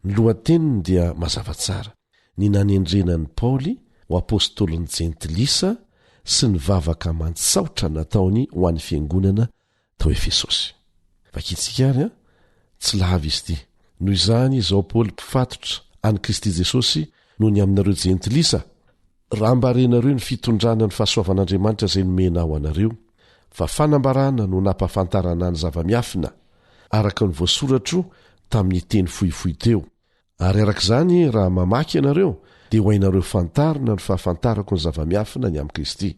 Ny lohateniny dia mazava tsara, ny nanendrenan'ny Paoly ho apôstôliny jentilisa sy ny vavaka mantsaotra nataony ho an'ny fiangonana tao Efesosy. Vakitsika ary a tsy lava izy ity. Noho izany izao Paoly mpifatotra any Kristy Jesosy noho ny aminareo jentilisa, raha ambarenareo ny fitondrana ny fahasoavan'Andriamanitra izay nomena ao anareo, fa fanambarana no nampahafantarana ny zava-miafina araka ny voasoratro tamin'ny teny fohifohy teo. Ary arak'izany raha mamaky ianareo dia ho hainareo fantarina ny fahafantarako ny zava-miafina ny amin'i Kristy,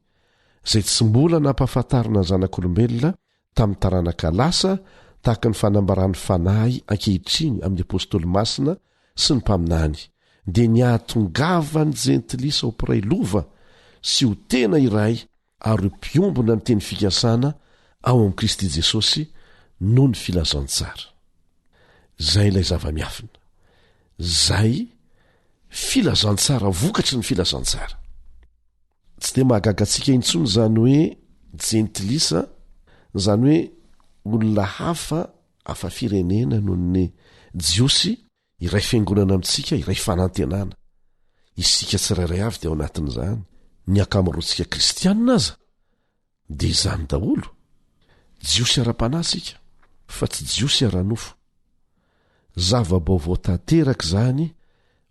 izay tsy mbola nampahafantarina ny zanak'olombelona tamin'ny taranaka lasa tahaka ny fanambaran'ny fanahy ankehitriny amin'ny apôstôly masina sy ny mpaminany, dia niahatongava ny jentilisa ho mpiray lova sy ho tena iray ary mpiombona ny teny fikasana ao amin'i Kristy Jesosy noho ny filazantsara. Zay ilay zava-miafina. Zay filazantsara, vokatry ny filazantsara. Tsy dia mahagagantsika intsony zany hoe jentilisa, zany hoe olona hafa firenena noho ny jiosy iray fiangonana amintsika, iray fanantenana. Isika tsirairay avy dia ao anatin'izany. Ny akamaroantsika kristianina aza dia izany daholo. Jiosy ara-panahy sika, fa tsy jiosy ara-nofo. Zava-baovao tanteraka izany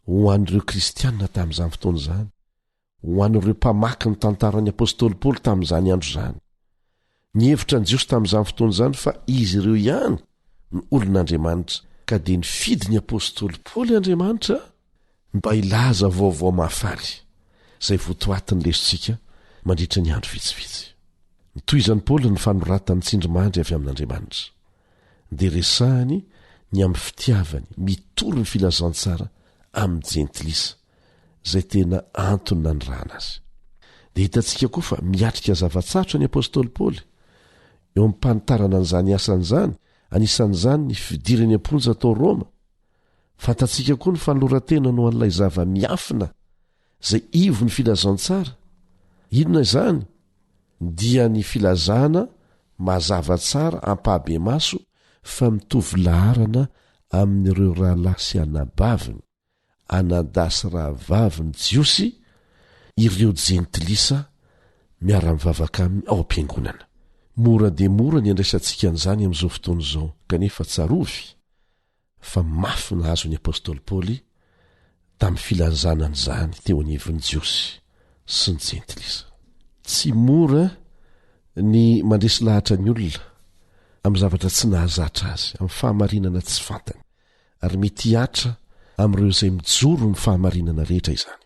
ho an'ireo kristianina tamin'izany fotoana izany, ho an'ireo mpamaky ny tantaran'ny apôstôly Paoly tamin'izany andro izany. Ny hevitra ny jiosy tamin'izany fotoana izany fa izy ireo ihany ny olon'Andriamanitra, ka dia nifidy ny apôstôly Paoly Andriamanitra mba ilaza vaovao mahafaly izay votoatiny lesontsika mandritra ny andro vitsivitsy. Nitohizan'ny Paoly ny fanoratany tsindrimandry avy amin'Andriamanitra, dia resahany ny amin'ny fitiavany mitory ny filazantsara amin'ny jentilisa izay tena antony nanirahana azy. Dia hitantsika koa fa miatrika zavatsarotra ny apôstôly Paoly eo amin'ny mpanitarana an'izany asan'izany, anisan'izany ny fidirany amponja tao Roma. Fantatsika koa ny fanolorantena no an'ilay zava-miafina izay ivo ny filazantsara. Inona izany? Dia ny filazana mazava tsara ampahabe maso fa mitovy laharana amin'ireo rahalahy sy anabaviny, anadasy rahavaviny jiosy, ireo jentilisa miara-mivavaka aminy ao am-piangonana. Mora dia mora ny andraisantsika an'izany amin'izao fotoana izao, kanefa tsarovy fa mafy nahazo ny apôstôly Paoly tamin'ny filazanana izany teo anivon'ny jiosy sy ny jentilisa. Tsy mora ny mandresy lahatra ny olona amin'ny zavatra tsy nahazatra azy, amin'ny fahamarinana tsy fantany, ary mety hiatra amin'ireo izay mijoro ny fahamarinana rehetra izany.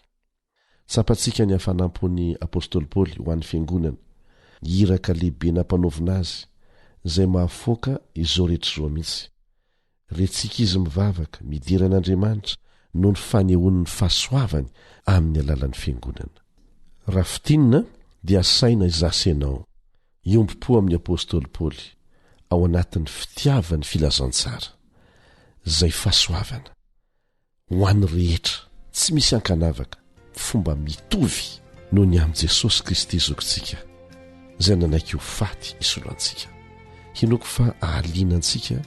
Tsapantsika ny hafanampon'ny apôstôly Paoly ho an'ny fiangonana, iraka lehibe nampanaovina azy izay mahafoaka izao rehetra izao mihitsy. Rentsika izy mivavaka midira an'Andriamanitra noho ny fanehoan'ny fahasoavany amin'ny alalan'ny fiangonana. Raha fitinina dia saina izasenao iompo-po amin'ny apôstôly Paoly ao anatin'ny fitiavany filazantsara, izay fahasoavana ho an'ny rehetra, tsy misy ankanavaka, fomba mitovy noho ny amin'i Jesosy Kristy zokontsika, izay nanaiky ho faty isoloantsika. Hinoko fa ahalinantsika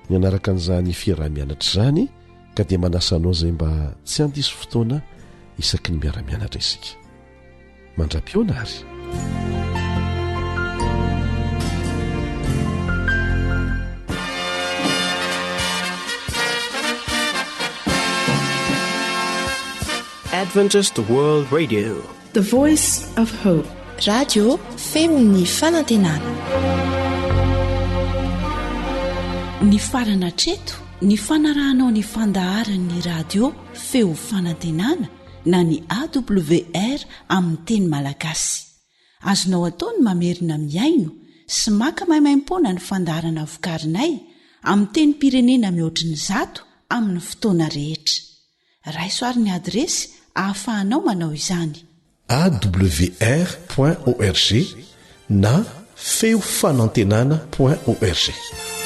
ny anaraka an'izany fiarah-mianatra izany, ka dia manasanao izay mba tsy handiso fotoana isaky ny miara-mianatra isika. Mandra-pioana ary. Adventist World Radio, The Voice of Hope. Radio femon'ny fanantenana. Ny farana treto, ny fanarahanao ny fandaharan'ny radio feo fanantenana na ny AWR amin'ny teny malagasy. Azonao ataony mamerina miaino sy maka mahimaimpona ny fandaharana vokarinay amin'ny teny pirenena mihoatriny 100 amin'ny fotoana rehetra. Raisoaryn'ny adresy ahafahanao manao izany: awr.org na feofanantenana.org.